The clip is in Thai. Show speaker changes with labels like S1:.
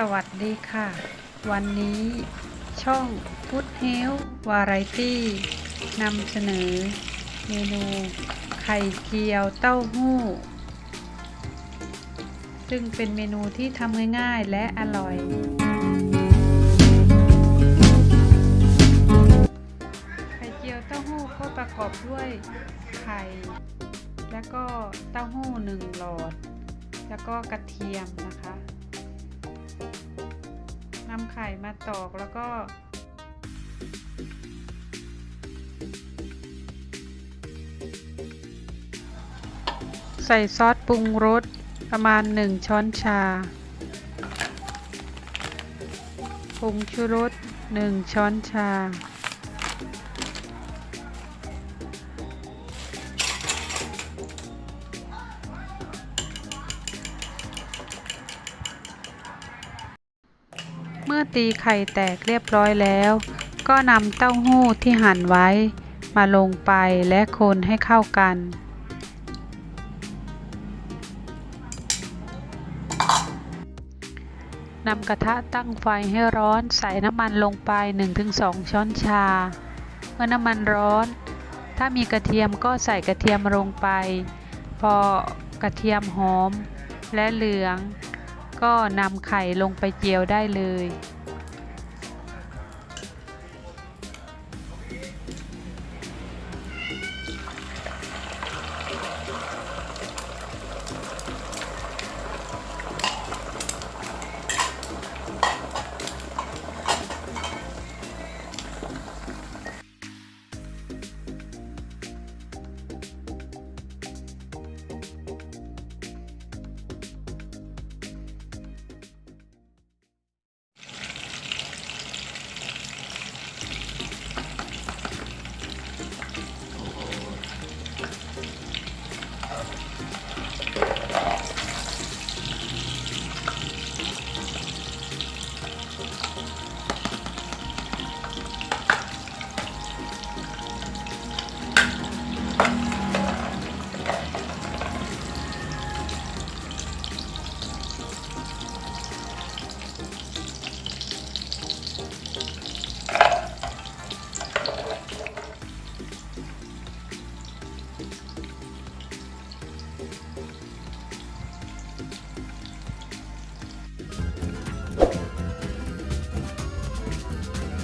S1: สวัสดีค่ะวันนี้ช่องพุทธเฮลวาไรตี้นำเสนอเมนูไข่เจียวเต้าหู้ซึ่งเป็นเมนูที่ทำง่ายๆและอร่อยไข่เจียวเต้าหู้ก็ประกอบด้วยไข่แล้วก็เต้าหู้1 หลอดแล้วก็กระเทียมนะคะนำไข่มาตอกแล้วก็ใส่ซอสปรุงรสประมาณ1 ช้อนชาผงชูรส1 ช้อนชาเมื่อตีไข่แตกเรียบร้อยแล้วก็นำเต้าหู้ที่หั่นไว้มาลงไปและคนให้เข้ากันนำกระทะตั้งไฟให้ร้อนใส่น้ำมันลงไป 1-2 ช้อนชาเมื่อน้ำมันร้อนถ้ามีกระเทียมก็ใส่กระเทียมลงไปพอกระเทียมหอมและเหลืองก็นำไข่ลงไปเจียวได้เลย